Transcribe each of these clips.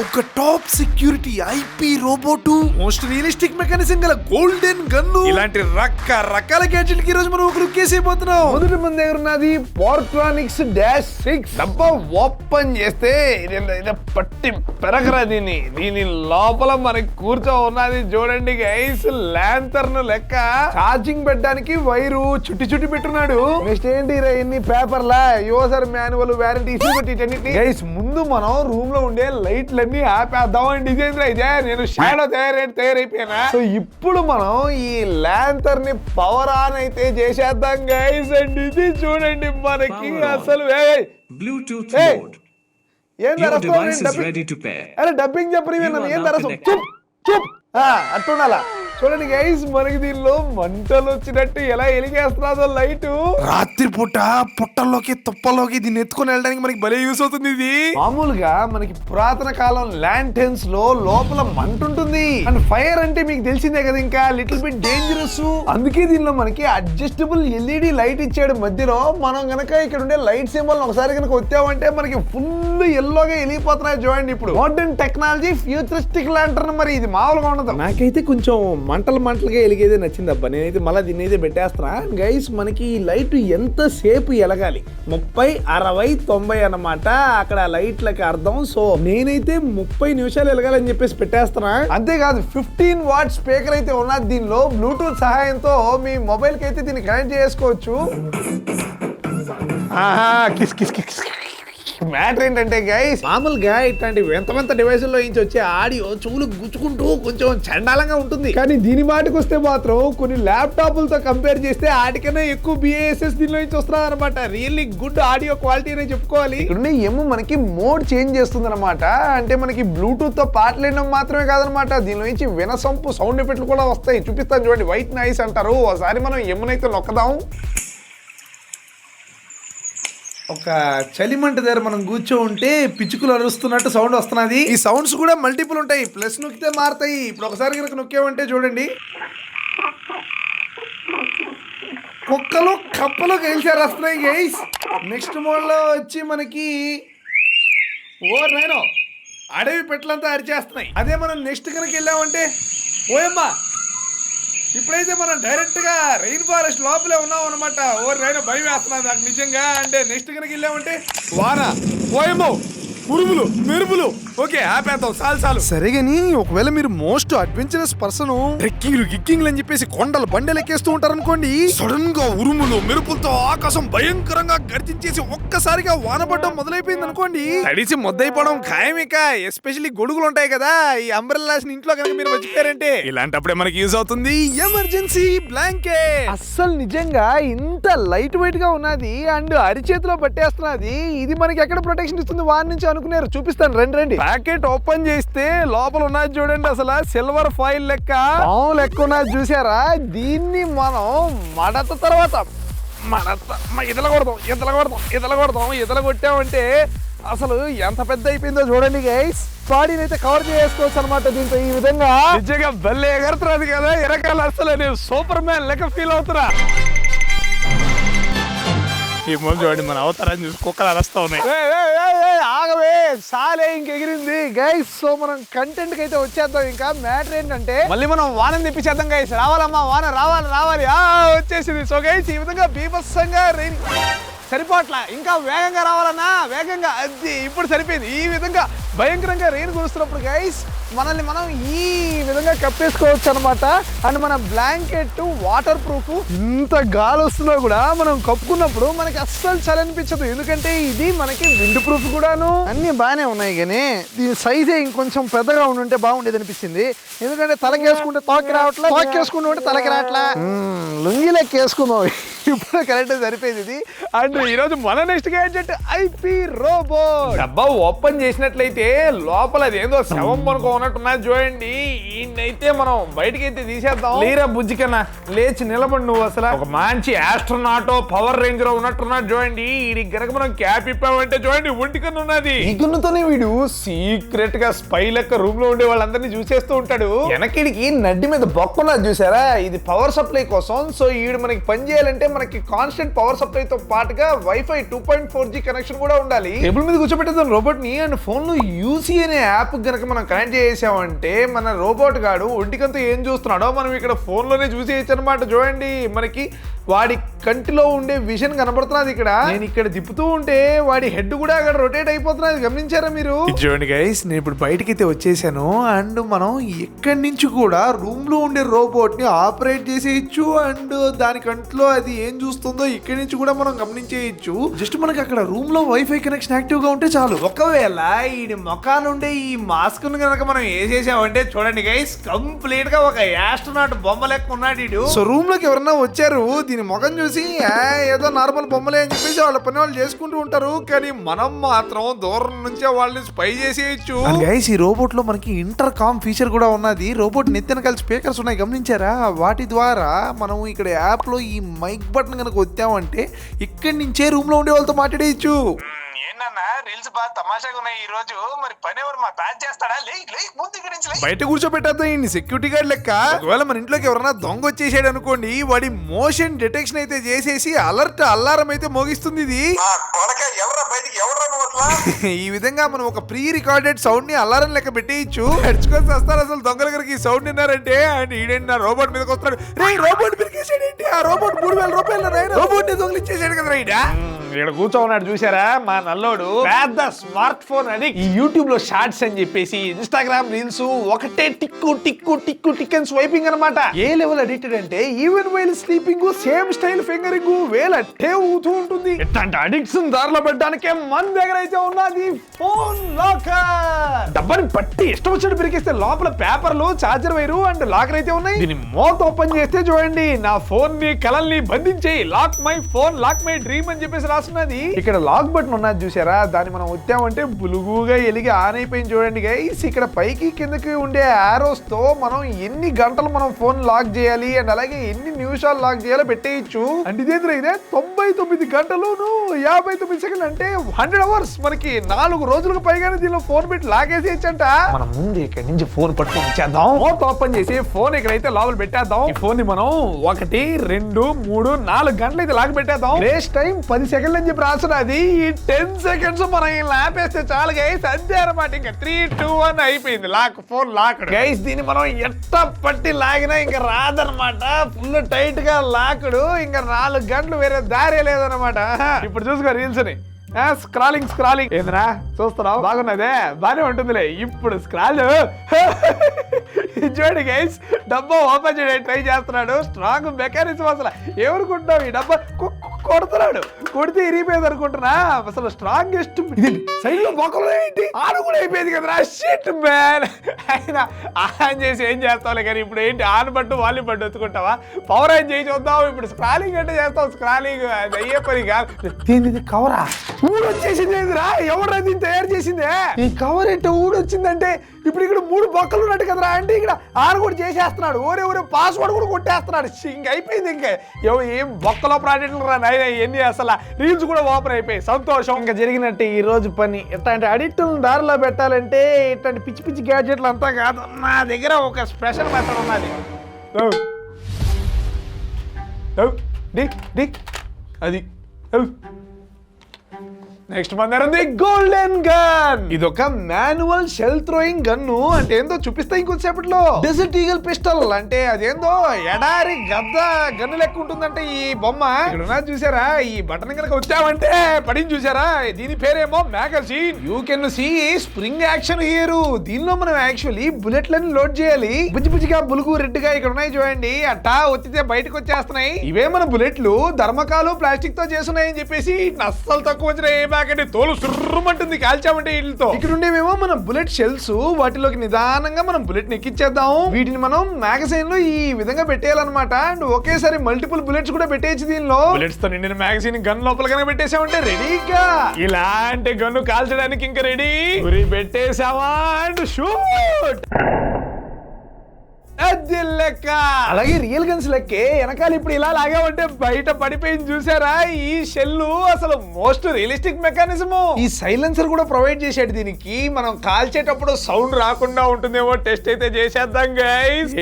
ఒక top security IP robot, most realistic mechanism గల golden gun, ఇలాంటి రకరకాల గ్యాడ్జెట్ కి రోజు మనం ఒక లుక్ వేసిపోతున్నాం. మొదటి మన దగ్గర ఉన్నది పోర్ట్రానిక్స్ -6 డబ్బా ఓపెన్ చేస్తే పట్టి పెరగరా దీని లోపల మనకి కూర్చో ఉన్నది చూడండి గైస్, ల్యాంతర్న్ లెక్క ఛార్జింగ్ పెట్టడానికి వైరు చుట్టి పెట్టున్నాడు. నెక్స్ట్ ఏంటి ఇన్ని పేపర్లా యూజర్ మాన్యువల్ వారంటీ గైస్. ముందు మనం రూమ్ లో ఉండే లైట్లన్నీ ఆపేద్దామని డిజైన్ ఇదే. నేను షాడో తయారైపోయినా. సో ఇప్పుడు మనం ఈ ల్యాంతర్ ని పవర్ ఆన్ అయితే చేసేద్దాం గైస్. అండ్ ఇది చూడండి మనకి అసలు Bluetooth mode. Your device is ready to pair. అరే డబ్బింగ్ చెప్పరు ఏం తరసం చూప్ అట్టుండాలా. చూడండి గైస్, మనకి దీనిలో మంటలు వచ్చినట్టు ఎలా ఎలిగేస్తున్నాదో లైట్. రాత్రి పూట పుట్టల్లోకి తుప్పల్లోకి దీన్ని ఎత్తుకొని వెళ్ళడానికి మనకి భలే యూస్ అవుతుంది. ఇది మామూలుగా మనకి పురాతన కాలం ల్యాంటర్న్స్ లో లోపల మంట ఉంటుంది. అండ్ ఫైర్ అంటే మీకు తెలిసిందే కదా, ఇంకా లిటిల్ బిట్ డేంజరస్. అందుకే దీనిలో మనకి అడ్జస్టబుల్ ఎల్ఈడి లైట్ ఇచ్చాడు మధ్యలో. మనం గనక ఇక్కడ ఉండే లైట్ సింబల్ ఒకసారి కనుక వచ్చామంటే మనకి ఫుల్ ఎల్లోగా వెలిగిపోతున్నాయి చూడండి. ఇప్పుడు మోడర్న్ టెక్నాలజీ ఫ్యూచరిస్టిక్ ల్యాంటర్న్. మరి ఇది మామూలుగా ఉండదు. నాకైతే కొంచెం మంటలుగా వెలిగేదే నచ్చింది అబ్బా. నేనైతే మళ్ళీ దీన్ని అయితే పెట్టేస్తున్నా గైస్. మనకి ఈ లైట్ ఎంత సేపు ఎలగాలి? 30, 60, 90 అన్నమాట అక్కడ లైట్లకి అర్థం. సో నేనైతే 30 నిమిషాలు ఎలగాలని చెప్పేసి పెట్టేస్తున్నా. అంతేకాదు 15 వాట్ స్పీకర్ అయితే ఉన్నది దీనిలో. బ్లూటూత్ సహాయంతో మీ మొబైల్ కి అయితే దీన్ని కనెక్ట్ చేసుకోవచ్చు. మ్యాటర్ ఏంటంటే గైస్, మామూలుగా ఇట్లాంటి వింత డివైసుల్లో నుంచి వచ్చే ఆడియో చెవులు గుచ్చుకుంటూ కొంచెం చండాలంగా ఉంటుంది. కానీ దీని మాటకు వస్తే మాత్రం కొన్ని ల్యాప్టాప్లతో కంపేర్ చేస్తే వాటికన్నా ఎక్కువ BASS దీనిలో నుంచి వస్తున్నారు అనమాట. రియల్లీ గుడ్ ఆడియో క్వాలిటీ అనే చెప్పుకోవాలి. ఇక్కడ ఏమో మనకి మోడ్ చేంజ్ చేస్తుంది అనమాట. అంటే మనకి బ్లూటూత్ తో పాటలు వినడం మాత్రమే కాదనమాట, దీనిలో నుంచి వినసంపు సౌండ్ ఎఫెక్ట్లు కూడా వస్తాయి. చూపిస్తాను చూడండి, వైట్ నాయిస్ అంటారు. ఒకసారి మనం ఎమ్మునైతే నొక్కదాం. ఒక చలిమంట దగ్గర మనం కూర్చో ఉంటే పిచ్చుకులు అరుస్తున్నట్టు సౌండ్ వస్తున్నది. ఈ సౌండ్స్ కూడా మల్టిపుల్ ఉంటాయి, ప్లస్ నొక్కితే మారుతాయి. ఇప్పుడు ఒకసారి కనుక నొక్కామంటే చూడండి, కుక్కలు కప్పలు గెలిచారు వస్తున్నాయి గైస్. నెక్స్ట్ మోడ్ లో వచ్చి మనకి నైనో అడవి పెట్లంతా అరిచేస్తున్నాయి. అదే మనం నెక్స్ట్ కనుక వెళ్ళామంటే ఓయమ్మా, ఇప్పుడైతే మనం డైరెక్ట్ గా రెయిన్ ఫారెస్ట్ లోపలే ఉన్నాం అనమాట. రైన్ భయం వేస్తున్నాను నాకు నిజంగా. అంటే నెక్స్ట్ కనుక వెళ్ళామంటే వాన, పోయమో, ఉరుములు, మెరుపులు. ఓకే ఆపేద్దాం, చాలు సరే. గానీ ఒకవేళ మీరు మోస్ట్ అడ్వెంచరస్ పర్సన్, గిక్కింగ్లు అని చెప్పేసి కొండలు బండలు ఎక్కేస్తూ ఉంటారు అనుకోండి, సడన్ గా ఉరుములు మెరుపులతో ఆకాశం భయంకరంగా గర్జించేసి ఒక్కసారిగా వాన పడడం మొదలైపోయింది అనుకోండి, తడిసి మొద్దైపోవడం ఖాయం. ఇక ఎస్పెషల్లీ గొడుగులు ఉంటాయి కదా, ఈ అంబ్రెల్లాస్ ఇంట్లో కనుక మీరు మర్చిపోయారంటే ఇలాంటప్పుడే మనకి యూజ్ అవుతుంది ఎమర్జెన్సీ బ్లాంకెట్. అస్సలు నిజంగా ఇంత లైట్ వెయిట్ గా ఉన్నది అండ్ అరిచేతిలో పట్టేస్తున్నది. ఇది మనకి ఎక్కడ ప్రొటెక్షన్ ఇస్తుంది వాన్ నుంచి అనుకున్నారు. చూపిస్తాను రండి. ప్యాకెట్ ఓపెన్ చేస్తే లోపల ఉన్నది చూడండి, అసలు సిల్వర్ ఫాయిల్ లెక్క ఉన్నది చూసారా. దీన్ని మనం మడత తర్వాత ఇదల కొట్టామంటే అసలు ఎంత పెద్ద అయిపోయిందో చూడండి గైస్. బాడీని అయితే కవర్ చేసుకోవచ్చు అనమాట దీంతో. ఈ విధంగా నిజంగా బల్లే ఎగరుతున్నది కదా ఎరకాల. అసలు నేను సూపర్ మ్యాన్ లెక్క ఫీల్ అవుతున్నా. ఈ ముందు చూడండి, మన అవతారాన్ని చూసి కుక్కలు అరస్తా ఉన్నాయి. ఆగవే సాలే, ఇంకెగిరింది గైస్. సో మనం కంటెంట్ కి అయితే వచ్చేద్దాం. ఇంకా మ్యాటర్ ఏంటంటే మళ్ళీ మనం వానని తెప్పించేద్దాం గైస్. రావాలమ్మా వాన, రావాలి. వచ్చేసింది. సో గైస్ ఈ విధంగా బీభత్సంగా రెయిన్ సరిపోట్లా, ఇంకా వేగంగా రావాలన్నా వేగంగా. అది ఇప్పుడు సరిపోయింది. ఈ విధంగా భయంకరంగా రెయిన్ కురుస్తున్నప్పుడు గైస్ మనల్ని మనం ఈ విధంగా కప్పేసుకోవచ్చు అనమాట. అండ్ మన బ్లాంకెట్ వాటర్ ప్రూఫ్. ఇంత గాలి వస్తున్నా కూడా మనం కప్పుకున్నప్పుడు మనకి అస్సలు చలి అనిపించదు, ఎందుకంటే ఇది మనకి విండ్ ప్రూఫ్ కూడాను. అన్ని బాగానే ఉన్నాయి కానీ దీని సైజే ఇంకొంచెం పెద్దగా ఉండుంటే బాగుండేది అనిపించింది. ఎందుకంటే తలకేసుకుంటే తోకి రావట్లా, తోకేసుకుంటే తలకి రావట్లా. లుంగిలోకి వేసుకుందాం, ఇప్పుడు కరెక్ట్ సరిపోయింది ఇది. అండ్ ఈరోజు మన నెక్స్ట్ గ్యాడ్జెట్ ఐపీ రోబోట్. డబ్బా ఓపెన్ చేసినట్లయితే లోపల అదేందో శవం మనకు ఉన్నట్టున్నది చూడండి. ఈయనైతే మనం బయటకైతే తీసేద్దాం. లేరా బుజ్జి కన్నా, లేచి నిలబడి నువ్వు. అసలు ఒక మంచి ఆస్ట్రోనాటో పవర్ రేంజర్ ఉన్నట్టున్నాడు చూడండి. ఈ గనక మనం క్యాప్ ఇప్పామంటే చూడండి ఒంటి కన్ను ఉన్నది. ఈ కన్నుతోనే వీడు సీక్రెట్ గా స్పై లెక్క రూమ్ లో ఉండే వాళ్ళందరినీ చూసేస్తూ ఉంటాడు. వెనకిడికి నడ్డి మీద బొక్కున్నది చూసారా, ఇది పవర్ సప్లై కోసం. సో ఈడు మనకి పని చేయాలంటే మనకి కాన్స్టెంట్ పవర్ సప్లై తో పాటుగా గా వైఫై 2.4G కనెక్షన్ కూడా ఉండాలి. టేబుల్ మీద కూర్చోబెట్టేద్దాం రోబోట్ ని. అండ్ ఫోన్ లో యూసీ అనే యాప్ గనక మనం కనెక్ట్ చేసామంటే మన రోబోట్ గాడు ఒంటికంతా ఏం చూస్తున్నాడో మనం ఇక్కడ ఫోన్ లోనే చూసేయచ్చు అనమాట. చూడండి, మనకి వాడి కంటిలో ఉండే విజన్ కనబడుతున్నది. ఇక్కడ నేను ఇక్కడ తిప్పుతూ ఉంటే వాడి హెడ్ కూడా అక్కడ రొటేట్ అయిపోతున్నది. గమనించారా మీరు? చూడండి గైస్, నేను ఇప్పుడు బయటకి అయితే వచ్చేసాను. అండ్ మనం ఎక్కడి నుంచి కూడా రూమ్ లో ఉండే రోబోట్ ని ఆపరేట్ చేసేయచ్చు. అండ్ దాని కంట్లో అది ఏం చూస్తుందో ఇక్కడి నుంచి కూడా మనం గమనించేయచ్చు. జస్ట్ మనకి అక్కడ రూమ్ లో వైఫై కనెక్షన్ యాక్టివ్ గా ఉంటే చాలు. ఒకవేళ ఈ మొఖానుండే ఈ మాస్క్ ను కనుక మనం వేసేసామంటే చూడండి గైస్, కంప్లీట్ గా ఒక యాస్ట్రోనాట్ బొమ్మ లెక్క ఉన్నాడు వీడు. సో రూమ్ లోకి ఎవరన్నా వచ్చారు, దీని ముఖం చూసి ఏదో నార్మల్ బొమ్మలే అని చెప్పేసి వాళ్ళ పని వాళ్ళు చేసుకుంటూ ఉంటారు. కానీ మనం మాత్రం దూరం నుంచే వాళ్ళని స్పై చేసేయచ్చు. గైస్, ఈ రోబోట్ లో మనకి ఇంటర్ కామ్ ఫీచర్ కూడా ఉన్నది. రోబోట్ నెత్తిన కలిసి స్పీకర్స్ ఉన్నాయి, గమనించారా? వాటి ద్వారా మనం ఇక్కడ యాప్ లో ఈ మైక్ బటన్ కనుక వచ్చామంటే ఇక్కడి నుంచే రూమ్ లో ఉండే వాళ్ళతో మాట్లాడేయచ్చు. ఏంటన్నా రీల్స్ బాగా తమాషాగా ఉన్నాయి ఈ రోజు. మరి పని ఎవరు మా ప్యాచ్ చేస్తాడా? ముందు ఇక్కడ నుంచి బయట కూర్చోబెట్టేద్దాం ఈ సెక్యూరిటీ గార్డ్ లెక్క. ఒకవేళ మన ఇంట్లోకి ఎవరైనా దొంగ వచ్చేసాడు అనుకోండి, వాడి మోషన్ డిటెక్షన్ అయితే చేసేసి అలారం అయితే మోగిస్తుంది ఇది. ఈ విధంగా మనం ఒక ప్రీ రికార్డెడ్ సౌండ్ ని అలారం లెక్క పెట్టేయచ్చు. హెడ్చుకొని వస్తారు అసలు దొంగల గారికి ఈ సౌండ్ విన్నారంటే. అండ్ ఈడేంటి నా రోబోట్ మీదకి వస్తాడు. రే రోబోట్ పిరికేసాడేంటి? ఆ రోబోట్ 3000 రూపాయలు రోబోట్ ని దొంగిలిచ్చేసాడు కదా రైడా. ఇక్కడ కూర్చోన్నాడు చూసారా మా నల్లోడు. పెద్ద స్మార్ట్ ఫోన్ అని ఈ యూట్యూబ్ లో షార్ట్స్ అని చెప్పేసి ఇన్స్టాగ్రామ్ రీల్స్ ఒకటే టిక్కు టిక్కు టిక్కు టిక్ అని స్వైపింగ్ అనమాట. ఏ లెవెల్ అడిక్టెడ్ అంటే even while sleeping same style fingering వేల ఊతూ ఉంటుంది. ఇట్లాంటి అడిక్షన్ దారిలో పెట్టడానికే మన దగ్గర అయితే ఉన్నది ఫోన్ లాకర్. డబ్బాని పట్టి ఇష్టం వచ్చినట్టు పిరికేస్తే లోపల పేపర్లు, చార్జర్ వైరు అండ్ లాకర్ అయితే ఉన్నాయి. దీన్ని మోత ఓపెన్ చేస్తే చూడండి, నా ఫోన్ ని కలల్ని బంధించేయి, lock my phone, lock my dream అని చెప్పేసి రాస్తున్నది. ఇక్కడ లాక్ బటన్ ఉన్నది చూసారా, దాన్ని మనం వచ్చామంటే బులుగుగా ఎలిగి ఆన్ అయిపోయింది. చూడండి గైస్, ఇక్కడ పైకి కిందకి ఉండే ఆరోస్ తో మనం ఎన్ని గంటలు మనం ఫోన్ లాక్ చేయాలి అండ్ అలాగే ఎన్ని నిమిషాలు లాక్ చేయాలో పెట్టేయచ్చు. అంటే ఇదే 99 గంటలు 59 సెకండ్లు అంటే 100 అవర్స్. మనకి 4 రోజులకు పైగానే దీనిలో ఫోన్ పెట్టి లాగేసేయచ్చంట. మనం ముందు ఇక్కడ నుంచి ఫోన్ పట్టుకొని వచ్చేద్దాం. ఓపెన్ చేసి ఫోన్ ఇక్కడైతే లోపల పెట్టేద్దాం. ఈ ఫోన్ ని మనం 1 2 3 4 గంటలు అయితే లాగ పెట్టేద్దాం. రేస్ టైం 10 సెకండ్లు అని చెప్పి రాస్తున్నది. ఈ 10 సెకండ్స్ మనం లాపేస్తే చాలు గైస్, అంతే అనమాట. ఇంకా 3 2 1 అయిపోయింది లాక్, ఫోన్ లాక్ గైస్. దీన్ని మనం ఎట్ట పట్టి లాగినా ఇంకా రాదనమాట. ఫుల్ టైట్ గా లాక్డు. ఇంకా 4 గంటలు వేరే దారే లేదనమాట. ఇప్పుడు చూసుకో రీల్స్ ని స్క్రాలింగ్ ఏంద్రా చూస్తున్నావు? బాగున్నదే, బానే ఉంటుందిలే. ఇప్పుడు స్క్రాల్ చూడండి గైస్, డబ్బా ఓపెన్ చేయడానికి ట్రై చేస్తున్నాడు. Strong mechanism. అసలు ఎవరుకుంటున్నావు? ఈ డబ్బా కొడుతున్నాడు, కొడితే ఇరిగిపోయేది అనుకుంటున్నా. అసలు స్ట్రాంగెస్ట్ సైడ్ లో మొక్కలు ఏంటి ఆన్ కూడా అయిపోయింది కదరా. Shit man. ఆయన ఆన్ చేసి ఏం చేస్తావులే కానీ ఇప్పుడు ఏంటి ఆన్ బట్టు వాల్యూమ్ బట్టు ఎత్తుకుంటావా? పవర్ ఆన్ చేసి చూద్దాం. ఇప్పుడు స్క్రాలింగ్ అంటే చేస్తావు. స్క్రాలింగ్ అది అయ్యే పని కాదు. దీనిది కవరా ఊడొచ్చేసింది. ఎవరు దీన్ని తయారు చేసిందే? ఈ కవర్ ఏంటో ఊడొచ్చిందంటే ఇప్పుడు ఇక్కడ 3 బొక్కలు ఉన్నట్టు కదరా. అంటే ఇక్కడ ఆన్ కూడా చేసేస్తున్నాడు. ఓరే పాస్వర్డ్ కూడా కొట్టేస్తున్నాడు. ఇంక అయిపోయింది. ఇంకా ఏం బొక్కలో ప్రాజెక్టులు రా నాయన ఎన్ని. అసలు రీల్స్ కూడా ఓపెన్ అయిపోయి సంతోషం. ఇంకా జరిగినట్టే ఈ రోజు పని. ఇట్లాంటి అడిక్టులను దారిలో పెట్టాలంటే ఇట్లాంటి పిచ్చి పిచ్చి గ్యాడ్జెట్లు అంతా కాదు, నా దగ్గర ఒక స్పెషల్ మెథడ్ ఉన్నది. అది నెక్స్ట్ మన దగ్గర గోల్డెన్ గన్. ఇదొక మాన్యువల్ షెల్ థ్రోయింగ్ గన్ను. అంటే ఏందో చూపిస్తా ఇంకొంచెంసేపట్లో. డెజర్ట్ ఈగల్ పిస్టల్ అంటే అదేందో ఎడారి గద్ద గన్ను లెక్క ఉంటుందంటే ఈ బొమ్మ. ఇక్కడ చూసారా, ఈ బటన్ కనుక వచ్చామంటే పడింది చూసారా. దీని పేరేమో magazine. You can see spring action here. దీనిలో మనం యాక్చువల్లీ బుల్లెట్లను లోడ్ చేయాలి. బుజ్జిగా బులుగు రెడ్ గా ఇక్కడ ఉన్నాయి చూడండి. అట్టా ఒత్తితే బయటకు వచ్చేస్తున్నాయి. ఇవే మన బుల్లెట్లు ధర్మకాలు ప్లాస్టిక్ తో చేస్తున్నాయని చెప్పేసి అస్సలు తక్కువ వచ్చినాయి. తోలు సుర్రుమంటుంది కాల్చామంటే వీటితో. ఇక్కడ ఉండేవేమో మన బుల్లెట్ షెల్స్. వాటిలోకి నిదానంగా మనం బుల్లెట్ ని ఎక్కించేద్దాం. వీటిని మనం మ్యాగజైన్ లో ఈ విధంగా పెట్టేయాలన్నమాట. అండ్ ఒకేసారి మల్టిపుల్ బుల్లెట్స్ కూడా పెట్టేయచ్చు. దీనిలో బుల్లెట్స్ తో నిండిన మ్యాగజైన్ గన్ లోపల కనుక పెట్టేసామంటే రెడీగా ఇలాంటి గన్ను కాల్చడానికి ఇంకా రెడీ. గురి పెట్టేసావా అండ్ షూట్. లెక్క అలాగే రియల్ గన్స్ లెక్కే వెనకాల ఇప్పుడు ఇలా లాగామంటే బయట పడిపోయింది చూసారా. ఈ షెల్లు అసలు మోస్ట్ రియలిస్టిక్ మెకానిజము. ఈ సైలెన్సర్ కూడా ప్రొవైడ్ చేసాడు దీనికి. మనం కాల్చేటప్పుడు సౌండ్ రాకుండా ఉంటుందేమో టెస్ట్ అయితే చేసేద్దాం గైస్.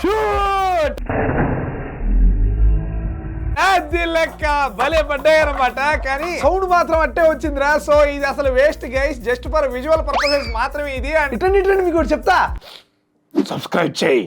షూట్. అది లెక్క భలే పడ్డాయి అనమాట. కానీ సౌండ్ మాత్రం అట్టే వచ్చిందిరా. సో ఇది అసలు waste guys, just for visual purposes మాత్రమే ఇది. ఇటండి మీకు ఒకటి చెప్తా, సబ్స్క్రైబ్ చేయి.